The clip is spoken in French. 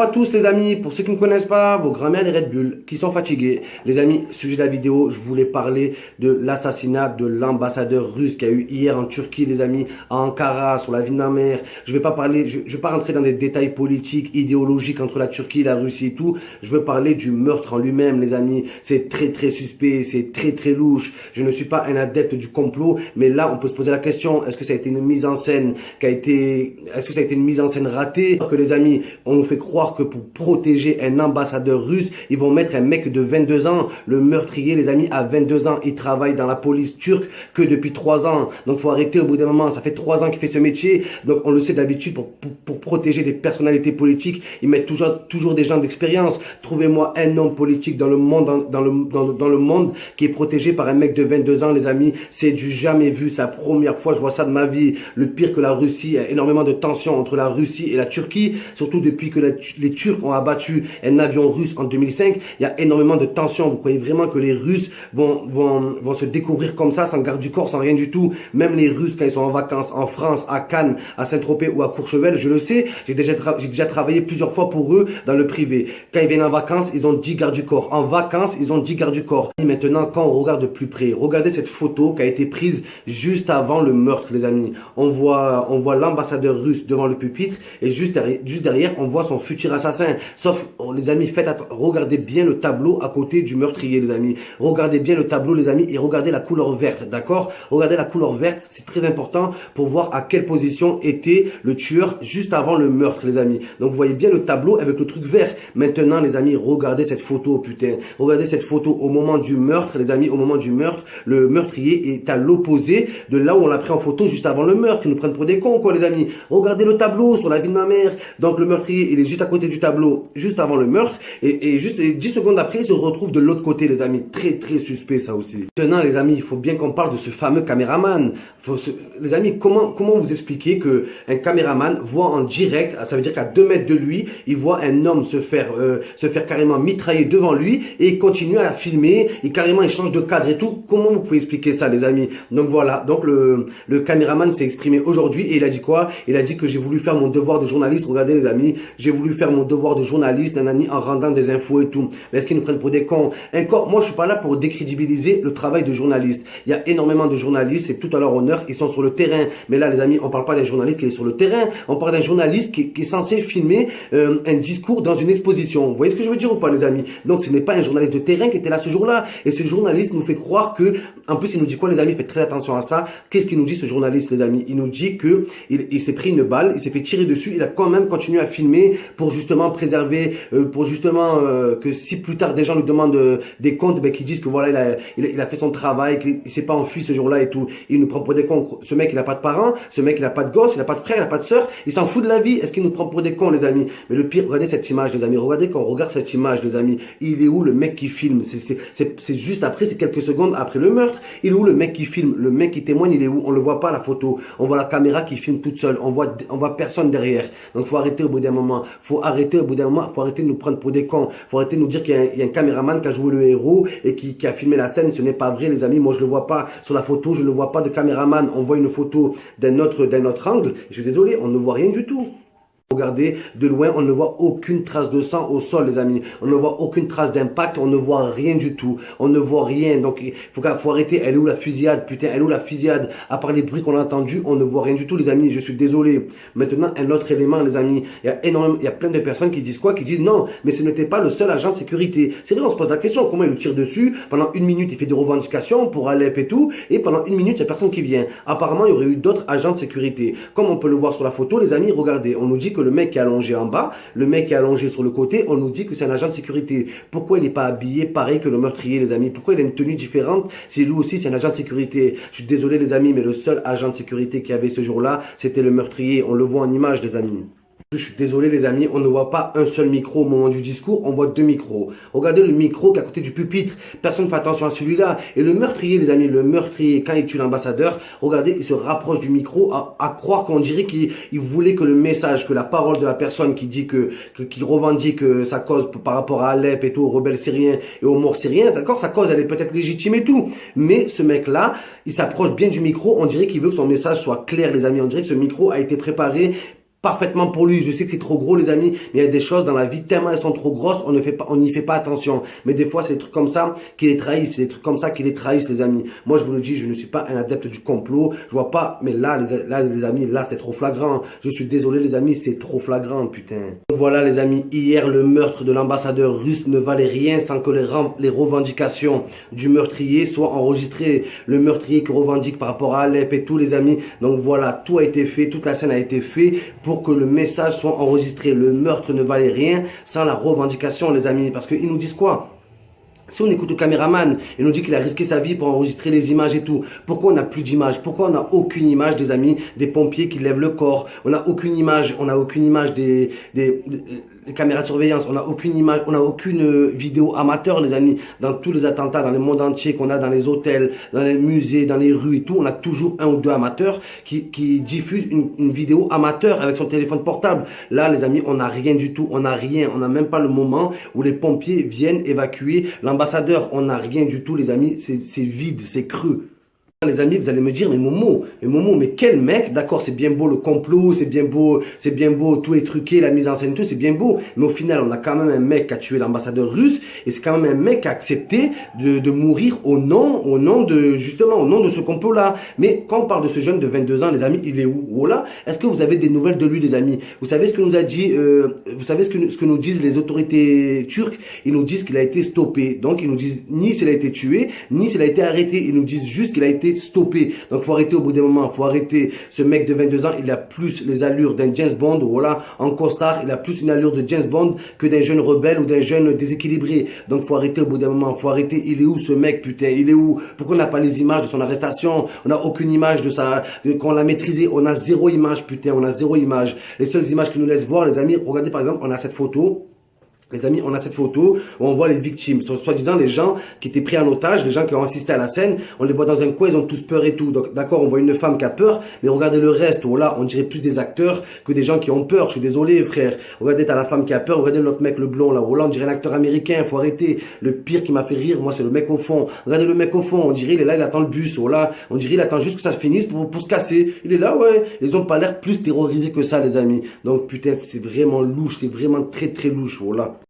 Bonjour à tous les amis, pour ceux qui ne me connaissent pas, vos grands-mères des Red Bull, qui sont fatigués. Les amis, sujet de la vidéo, je voulais parler de l'assassinat de l'ambassadeur russe qu'il y a eu hier en Turquie, les amis, à Ankara, sur la vie de ma mère. Je vais pas rentrer dans des détails politiques, idéologiques entre la Turquie, la Russie et tout. Je veux parler du meurtre en lui-même, les amis. C'est très suspect, c'est très louche. Je ne suis pas un adepte du complot, mais là, on peut se poser la question, est-ce que ça a été une mise en scène est-ce que ça a été une mise en scène ratée? Que les amis, on nous fait croire que pour protéger un ambassadeur russe, ils vont mettre un mec de 22 ans. Le meurtrier, les amis, à 22 ans, il travaille dans la police turque que depuis 3 ans. Donc, faut arrêter au bout d'un moment. Ça fait 3 ans qu'il fait ce métier. Donc, on le sait d'habitude, pour protéger des personnalités politiques, ils mettent toujours des gens d'expérience. Trouvez-moi un homme politique dans le monde, dans le monde qui est protégé par un mec de 22 ans, les amis. C'est du jamais vu. C'est la première fois que je vois ça de ma vie. Le pire que la Russie, il y a énormément de tensions entre la Russie et la Turquie, surtout depuis que les Turcs ont abattu un avion russe en 2005. Il y a énormément de tensions. Vous croyez vraiment que les Russes vont se découvrir comme ça, sans garde du corps, sans rien du tout? Même les Russes, quand ils sont en vacances en France, à Cannes, à Saint-Tropez ou à Courchevel, je le sais, j'ai déjà travaillé plusieurs fois pour eux dans le privé. Quand ils viennent en vacances, ils ont 10 gardes du corps. En vacances, ils ont 10 gardes du corps. Et maintenant, quand on regarde de plus près, regardez cette photo qui a été prise juste avant le meurtre, les amis. On voit l'ambassadeur russe devant le pupitre et juste derrière, on voit son futur assassin. Sauf, les amis, regardez bien le tableau à côté du meurtrier, les amis. Regardez bien le tableau, les amis, et regardez la couleur verte, d'accord? Regardez la couleur verte, c'est très important pour voir à quelle position était le tueur juste avant le meurtre, les amis. Donc, vous voyez bien le tableau avec le truc vert. Maintenant, les amis, regardez cette photo, putain. Regardez cette photo au moment du meurtre, les amis, au moment du meurtre. Le meurtrier est à l'opposé de là où on l'a pris en photo juste avant le meurtre. Ils nous prennent pour des cons, quoi, les amis. Regardez le tableau sur la vie de ma mère. Donc, le meurtrier, il est juste à côté du tableau, juste avant le meurtre. Et juste 10 secondes après, il se retrouve de l'autre côté, les amis. Très suspect, ça aussi. Maintenant, les amis, il faut bien qu'on parle de ce fameux caméraman. Les amis, comment vous expliquer que un caméraman voit en direct, ça veut dire qu'à 2 mètres de lui, il voit un homme se faire carrément mitrailler devant lui et il continue à filmer et carrément il change de cadre et tout. Comment vous pouvez expliquer ça, les amis? Donc voilà, donc le caméraman s'est exprimé aujourd'hui et il a dit quoi? Il a dit que j'ai voulu faire mon devoir de journaliste. Regardez, les amis, j'ai voulu faire mon devoir de journaliste, nanani, en rendant des infos et tout. Mais est-ce qu'ils nous prennent pour des cons? Encore, moi je suis pas là pour décrédibiliser le travail de journaliste. Il y a énormément de journalistes, c'est tout à leur honneur, ils sont sur le terrain. Mais là, les amis, on parle pas d'un journaliste qui est sur le terrain, on parle d'un journaliste qui est censé filmer un discours dans une exposition. Vous voyez ce que je veux dire ou pas, les amis? Donc ce n'est pas un journaliste de terrain qui était là ce jour-là. Et ce journaliste nous fait croire que, en plus, il nous dit quoi, les amis? Faites très attention à ça. Qu'est-ce qu'il nous dit, ce journaliste, les amis? Il nous dit que il s'est pris une balle, il s'est fait tirer dessus, il a quand même continué à filmer pour justement préserver, que si plus tard des gens lui demandent des comptes, ben, qu'ils disent que voilà, il a fait son travail, qu'il s'est pas enfui ce jour-là et tout. Il nous prend pour des cons. Ce mec, il a pas de parents, ce mec, il a pas de gosse, il a pas de frère, il a pas de sœur, il s'en fout de la vie. Est-ce qu'il nous prend pour des cons, les amis? Mais le pire, regardez cette image, les amis. Regardez quand on regarde cette image, les amis. Il est où le mec qui filme? C'est juste après, c'est quelques secondes après le meurtre. Il est où le mec qui filme? Le mec qui témoigne, il est où? On le voit pas, la photo. On voit la caméra qui filme toute seule. On voit personne derrière. Donc, faut arrêter au bout d'un moment. Faut arrêter de nous prendre pour des cons. Faut arrêter de nous dire qu'il y a un caméraman qui a joué le héros et qui a filmé la scène. Ce n'est pas vrai, les amis. Moi, je le vois pas sur la photo. Je ne vois pas de caméraman. On voit une photo d'un autre angle. Je suis désolé, on ne voit rien du tout. Regardez, de loin, on ne voit aucune trace de sang au sol, les amis. On ne voit aucune trace d'impact, on ne voit rien du tout. On ne voit rien. Donc, il faut arrêter. Elle est où la fusillade? Putain, elle est où la fusillade? À part les bruits qu'on a entendus, on ne voit rien du tout, les amis. Je suis désolé. Maintenant, un autre élément, les amis. Il y a plein de personnes qui disent quoi? Qui disent non, mais ce n'était pas le seul agent de sécurité. C'est vrai, on se pose la question. Comment il le tire dessus? Pendant 1 minute, il fait des revendications pour Alep et tout. Et pendant 1 minute, il n'y a personne qui vient. Apparemment, il y aurait eu d'autres agents de sécurité. Comme on peut le voir sur la photo, les amis, regardez. On nous dit que le mec qui est allongé en bas, le mec qui est allongé sur le côté, on nous dit que c'est un agent de sécurité. Pourquoi il n'est pas habillé pareil que le meurtrier, les amis? Pourquoi il a une tenue différente si lui aussi c'est un agent de sécurité? Je suis désolé, les amis, mais le seul agent de sécurité qu'il y avait ce jour-là, c'était le meurtrier. On le voit en image, les amis. Je suis désolé, les amis, on ne voit pas un seul micro au moment du discours, on voit 2 micros. Regardez le micro qui est à côté du pupitre. Personne ne fait attention à celui-là. Et le meurtrier, les amis, le meurtrier, quand il tue l'ambassadeur, regardez, il se rapproche du micro à croire qu'on dirait qu'il voulait que le message, que la parole de la personne qui dit qui revendique sa cause par rapport à Alep et tout, aux rebelles syriens et aux morts syriens, d'accord, sa cause, elle est peut-être légitime et tout. Mais ce mec-là, il s'approche bien du micro, on dirait qu'il veut que son message soit clair, les amis. On dirait que ce micro a été préparé parfaitement pour lui. Je sais que c'est trop gros, les amis, mais il y a des choses dans la vie, tellement elles sont trop grosses, on n'y fait pas attention. Mais des fois, c'est des trucs comme ça qui les trahissent, c'est des trucs comme ça qui les trahissent, les amis. Moi, je vous le dis, je ne suis pas un adepte du complot. Je vois pas, mais là, les amis, là, c'est trop flagrant. Je suis désolé, les amis, c'est trop flagrant, putain. Donc voilà, les amis, hier, le meurtre de l'ambassadeur russe ne valait rien sans que les revendications du meurtrier soient enregistrées. Le meurtrier qui revendique par rapport à Alep et tout, les amis. Donc voilà, tout a été fait, toute la scène a été faite pour que le message soit enregistré. Le meurtre ne valait rien sans la revendication, les amis. Parce qu'ils nous disent quoi? Si on écoute le caméraman, il nous dit qu'il a risqué sa vie pour enregistrer les images et tout. Pourquoi on n'a plus d'image? Pourquoi on n'a aucune image, des amis, des pompiers qui lèvent le corps? On n'a aucune image, des caméras de surveillance. On n'a aucune image, on n'a aucune vidéo amateur, les amis. Dans tous les attentats, dans le monde entier qu'on a, dans les hôtels, dans les musées, dans les rues et tout, on a toujours un ou deux amateurs qui diffusent une vidéo amateur avec son téléphone portable. Là, les amis, on n'a rien du tout. On n'a rien. On n'a même pas le moment où les pompiers viennent évacuer l'ambassadeur. On n'a rien du tout, les amis. C'est vide, c'est creux. Les amis, vous allez me dire, mais Momo, mais quel mec, d'accord, c'est bien beau le complot, c'est bien beau, tout est truqué, la mise en scène, tout, c'est bien beau, mais au final, on a quand même un mec qui a tué l'ambassadeur russe, et c'est quand même un mec qui a accepté de mourir au nom de ce complot-là. Mais quand on parle de ce jeune de 22 ans, les amis, il est où? Oh là, est-ce que vous avez des nouvelles de lui, les amis? Vous savez ce que nous a dit, vous savez ce que nous disent les autorités turques? Ils nous disent qu'il a été stoppé. Donc, ils nous disent ni s'il a été tué, ni s'il a été arrêté. Ils nous disent juste qu'il a été stoppé. Donc faut arrêter au bout d'un moment, faut arrêter. Ce mec de 22 ans, il a plus les allures d'un James Bond, voilà, en costard, il a plus une allure de James Bond que d'un jeune rebelle ou d'un jeune déséquilibré. Donc faut arrêter au bout d'un moment, faut arrêter. Il est où ce mec, putain? Il est où? Pourquoi on n'a pas les images de son arrestation? On n'a aucune image qu'on l'a maîtrisé. On a zéro image, putain, on a zéro image. Les seules images qui nous laissent voir, les amis, regardez par exemple, on a cette photo. Les amis, on a cette photo où on voit les victimes, soi-disant les gens qui étaient pris en otage, les gens qui ont assisté à la scène, on les voit dans un coin, ils ont tous peur et tout. Donc d'accord, on voit une femme qui a peur, mais regardez le reste, voilà, on dirait plus des acteurs que des gens qui ont peur. Je suis désolé, frère. Regardez, t'as la femme qui a peur, regardez l'autre mec, le blond là, voilà, on dirait un acteur américain, faut arrêter. Le pire qui m'a fait rire, moi, c'est le mec au fond. Regardez le mec au fond, on dirait il est là, il attend le bus, voilà, on dirait il attend juste que ça se finisse pour se casser. Il est là, ouais. Ils ont pas l'air plus terrorisés que ça, les amis. Donc putain, c'est vraiment louche, c'est vraiment très très louche, voilà.